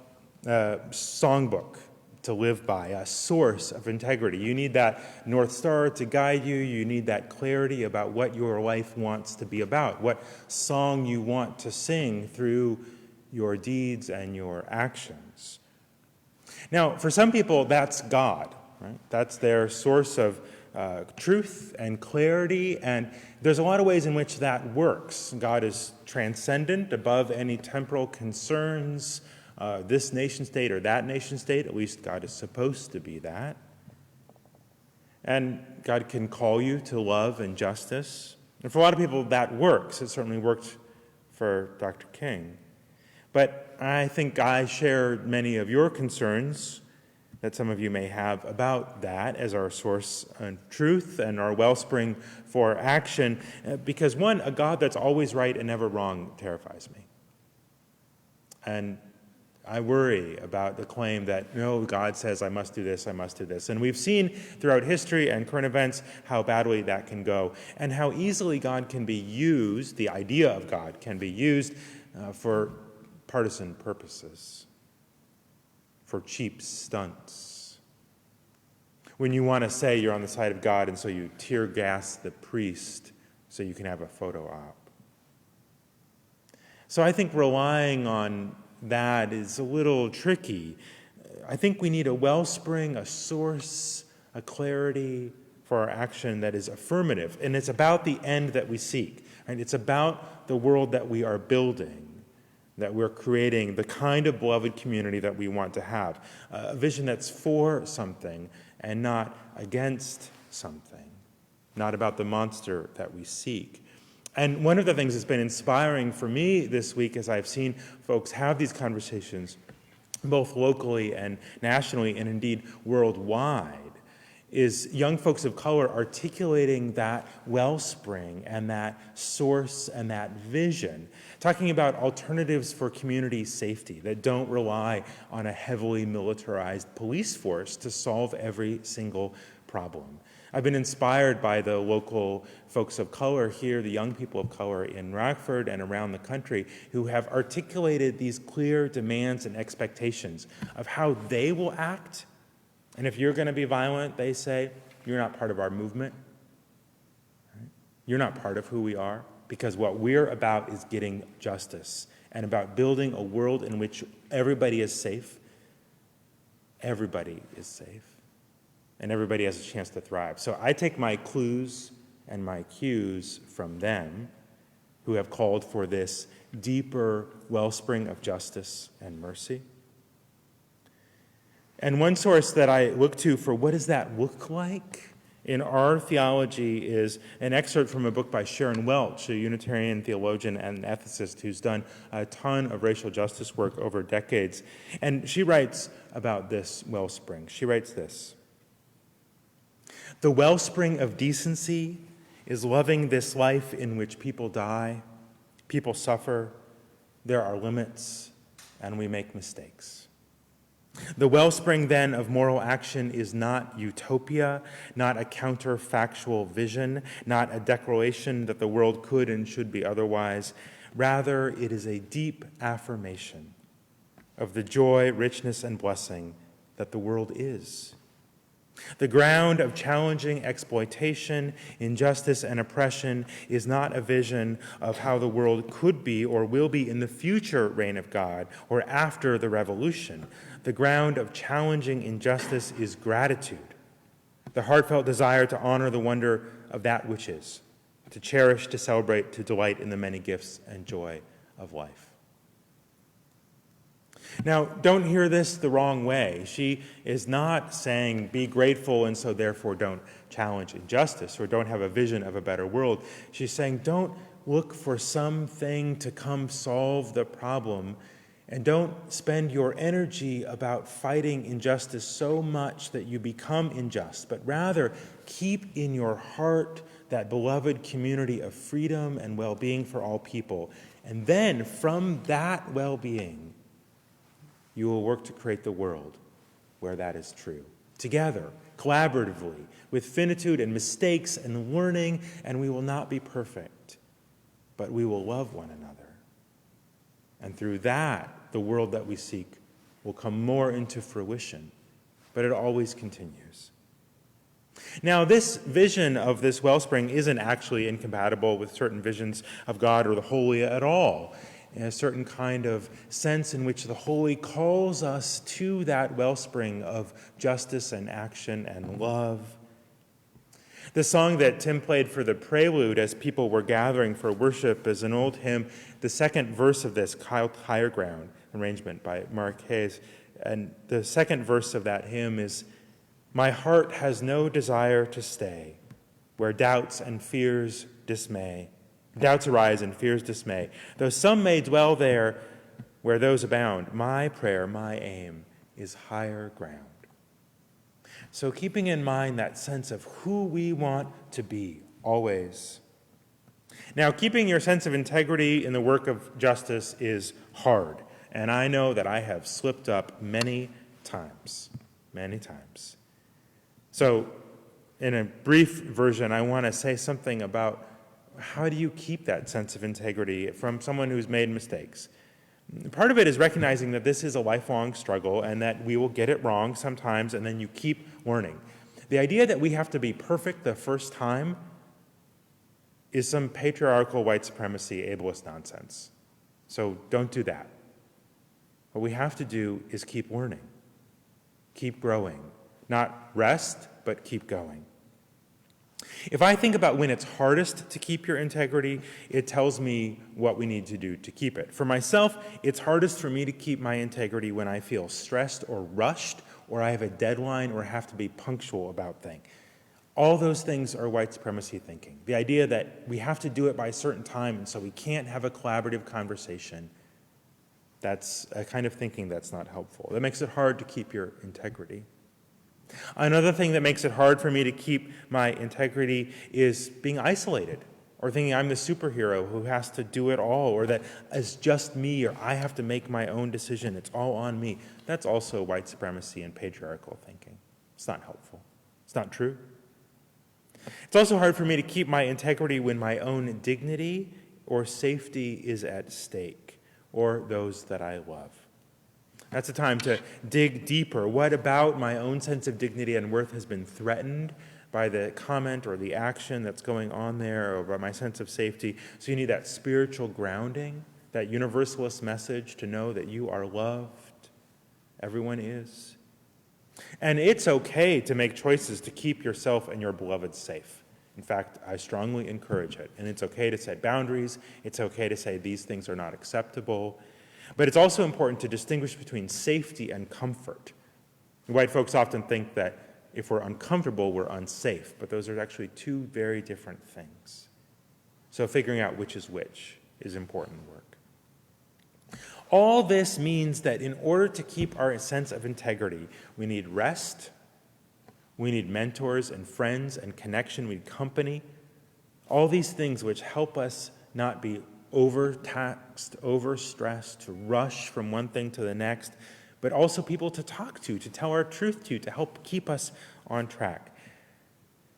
Speaker 3: a songbook to live by, a source of integrity. You need that North Star to guide you. You need that clarity about what your life wants to be about, what song you want to sing through your deeds and your actions. Now, for some people, that's God, right? That's their source of truth and clarity, and there's a lot of ways in which that works. God is transcendent, above any temporal concerns, this nation state or that nation state. At least God is supposed to be that. And God can call you to love and justice. And for a lot of people, that works. It certainly worked for Dr. King. But I think I share many of your concerns that some of you may have about that as our source of truth and our wellspring for action. Because one, a God that's always right and never wrong terrifies me. And I worry about the claim that, no, God says I must do this, I must do this. And we've seen throughout history and current events how badly that can go, and how easily God can be used, the idea of God can be used for partisan purposes, for cheap stunts. When you want to say you're on the side of God, and so you tear gas the priest so you can have a photo op. So I think relying on that is a little tricky. I think we need a wellspring, a source, a clarity for our action that is affirmative. And it's about the end that we seek. Right? It's about the world that we are building, that we're creating, the kind of beloved community that we want to have. A vision that's for something and not against something. Not about the monster that we seek. And one of the things that's been inspiring for me this week as I've seen folks have these conversations, both locally and nationally, and indeed worldwide, is young folks of color articulating that wellspring and that source and that vision, talking about alternatives for community safety that don't rely on a heavily militarized police force to solve every single problem. I've been inspired by the local folks of color here, the young people of color in Rockford and around the country, who have articulated these clear demands and expectations of how they will act. And if you're going to be violent, they say, you're not part of our movement. Right? You're not part of who we are, because what we're about is getting justice and about building a world in which everybody is safe. Everybody is safe. And everybody has a chance to thrive. So I take my clues and my cues from them, who have called for this deeper wellspring of justice and mercy. And one source that I look to for what does that look like in our theology is an excerpt from a book by Sharon Welch, a Unitarian theologian and ethicist who's done a ton of racial justice work over decades. And she writes about this wellspring. She writes this: "The wellspring of decency is loving this life in which people die, people suffer, there are limits, and we make mistakes. The wellspring, then, of moral action is not utopia, not a counterfactual vision, not a declaration that the world could and should be otherwise. Rather, it is a deep affirmation of the joy, richness, and blessing that the world is. The ground of challenging exploitation, injustice, and oppression is not a vision of how the world could be or will be in the future reign of God or after the revolution. The ground of challenging injustice is gratitude, the heartfelt desire to honor the wonder of that which is, to cherish, to celebrate, to delight in the many gifts and joy of life." Now, don't hear this the wrong way. She is not saying be grateful and so therefore don't challenge injustice or don't have a vision of a better world. She's saying don't look for something to come solve the problem, and don't spend your energy about fighting injustice so much that you become unjust, but rather keep in your heart that beloved community of freedom and well-being for all people. And then from that well-being, you will work to create the world where that is true. Together, collaboratively, with finitude and mistakes and learning, and we will not be perfect, but we will love one another. And through that, the world that we seek will come more into fruition, but it always continues. Now, this vision of this wellspring isn't actually incompatible with certain visions of God or the holy at all. In a certain kind of sense in which the holy calls us to that wellspring of justice and action and love. The song that Tim played for the prelude as people were gathering for worship is an old hymn. The second verse of this, Higher Ground, arrangement by Mark Hayes, and the second verse of that hymn is, "My heart has no desire to stay where doubts and fears dismay. Doubts arise and fears dismay. Though some may dwell there where those abound, my prayer, my aim is higher ground." So keeping in mind that sense of who we want to be always. Now, keeping your sense of integrity in the work of justice is hard, and I know that I have slipped up many times. So in a brief version, I want to say something about how do you keep that sense of integrity from someone who's made mistakes? Part of it is recognizing that this is a lifelong struggle and that we will get it wrong sometimes, and then you keep learning. The idea that we have to be perfect the first time is some patriarchal white supremacy ableist nonsense. So don't do that. What we have to do is keep learning, keep growing, not rest, but keep going. If I think about when it's hardest to keep your integrity, it tells me what we need to do to keep it. For myself, it's hardest for me to keep my integrity when I feel stressed or rushed, or I have a deadline or have to be punctual about things. All those things are white supremacy thinking. The idea that we have to do it by a certain time, and so we can't have a collaborative conversation, that's a kind of thinking that's not helpful. That makes it hard to keep your integrity. Another thing that makes it hard for me to keep my integrity is being isolated, or thinking I'm the superhero who has to do it all, or that it's just me, or I have to make my own decision, it's all on me. That's also white supremacy and patriarchal thinking. It's not helpful. It's not true. It's also hard for me to keep my integrity when my own dignity or safety is at stake, or those that I love. That's a time to dig deeper. What about my own sense of dignity and worth has been threatened by the comment or the action that's going on there, or by my sense of safety? So you need that spiritual grounding, that universalist message to know that you are loved. Everyone is. And it's okay to make choices to keep yourself and your beloved safe. In fact, I strongly encourage it. And it's okay to set boundaries. It's okay to say these things are not acceptable. But it's also important to distinguish between safety and comfort. White folks often think that if we're uncomfortable, we're unsafe. But those are actually two very different things. So figuring out which is important work. All this means that in order to keep our sense of integrity, we need rest, we need mentors and friends and connection, we need company, all these things which help us not be overtaxed, overstressed, to rush from one thing to the next, but also people to talk to tell our truth to help keep us on track.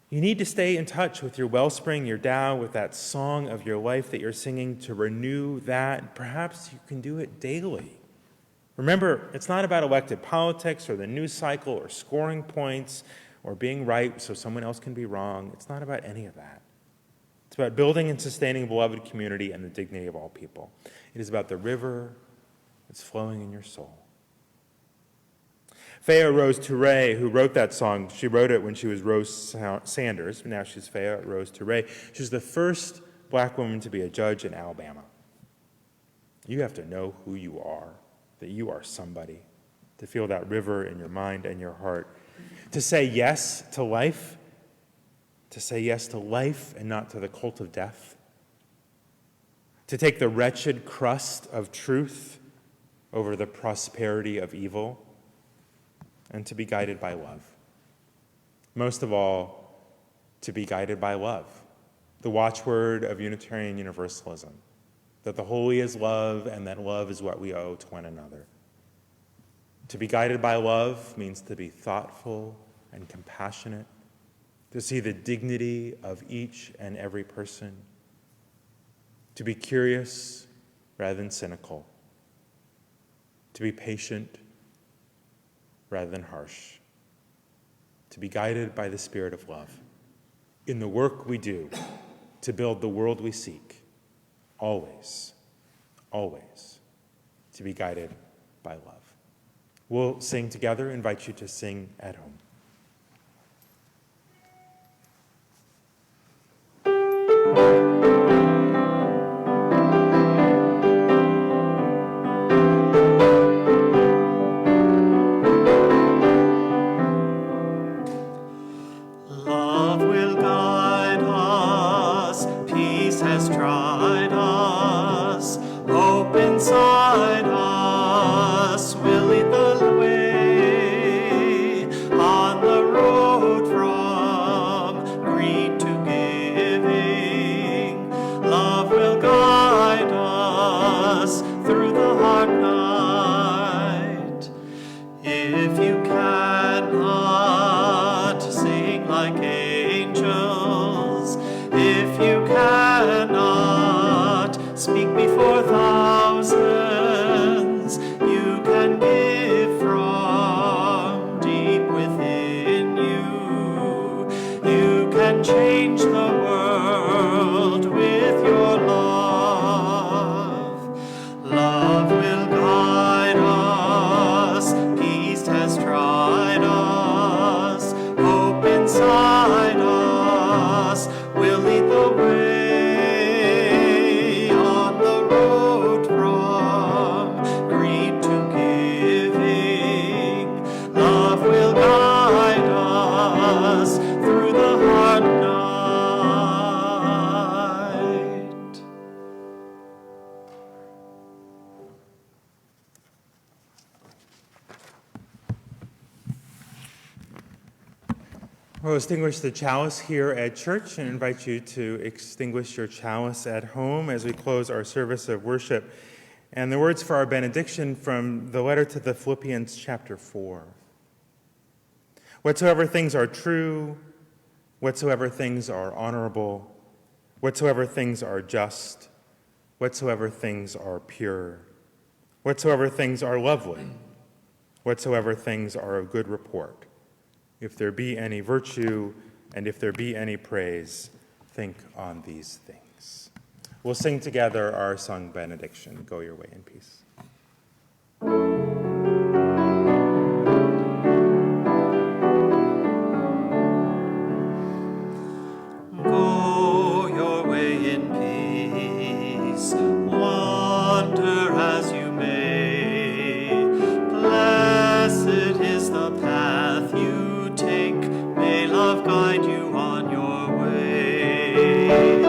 Speaker 3: You need to stay in touch with your wellspring, your Tao, with that song of your life that you're singing, to renew that. Perhaps you can do it daily. Remember, it's not about elected politics or the news cycle or scoring points or being right so someone else can be wrong. It's not about any of that. It's about building and sustaining a beloved community and the dignity of all people. It is about the river that's flowing in your soul. Faya Rose Touré, who wrote that song, she wrote it when she was Rose Sanders. Now she's Faya Rose Touré. She was the first black woman to be a judge in Alabama. You have to know who you are, that you are somebody, to feel that river in your mind and your heart. To say yes to life and not to the cult of death. To take the wretched crust of truth over the prosperity of evil. And to be guided by love. Most of all, to be guided by love, the watchword of Unitarian Universalism, that the holy is love and that love is what we owe to one another. To be guided by love means to be thoughtful and compassionate, to see the dignity of each and every person, to be curious rather than cynical, to be patient rather than harsh, to be guided by the spirit of love in the work we do to build the world we seek, always, always, to be guided by love. We'll sing together, invite you to sing at home.
Speaker 2: Love will guide us, peace has tried us, hope inside us will lead the way on the road from greed to giving. Love will guide us through the hard night. If you cannot sing like angels, if you cannot speak before thousands, you can give from deep within you. You can change the world with your love. Love will guide us, peace has tried us, hope inside us will lead the way on the road from greed to giving. Love will guide us through the hard night.
Speaker 3: We'll extinguish the chalice here at church and invite you to extinguish your chalice at home as we close our service of worship. And the words for our benediction from the letter to the Philippians chapter 4. Whatsoever things are true, whatsoever things are honorable, whatsoever things are just, whatsoever things are pure, whatsoever things are lovely, whatsoever things are of good report, if there be any virtue and if there be any praise, think on these things. We'll sing together our sung benediction. Go your way in peace.
Speaker 2: Go your way in peace, wander as you may. Blessed is the path you take, may love guide you on your way.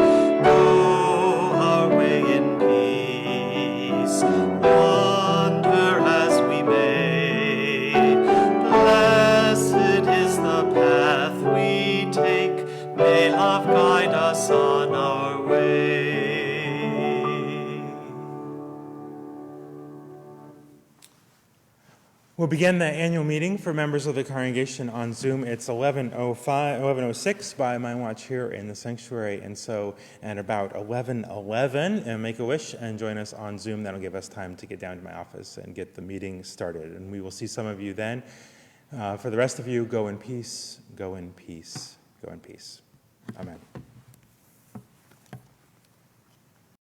Speaker 2: Go our way in peace, wander as we may. Blessed is the path we take, may love guide us on our way.
Speaker 3: We'll begin the annual meeting for members of the congregation on Zoom. It's 11:06 by my watch here in the sanctuary, and so at about 11:11, make a wish and join us on Zoom. That'll give us time to get down to my office and get the meeting started, and we will see some of you then. For the rest of you, go in peace, go in peace, go in peace. Amen.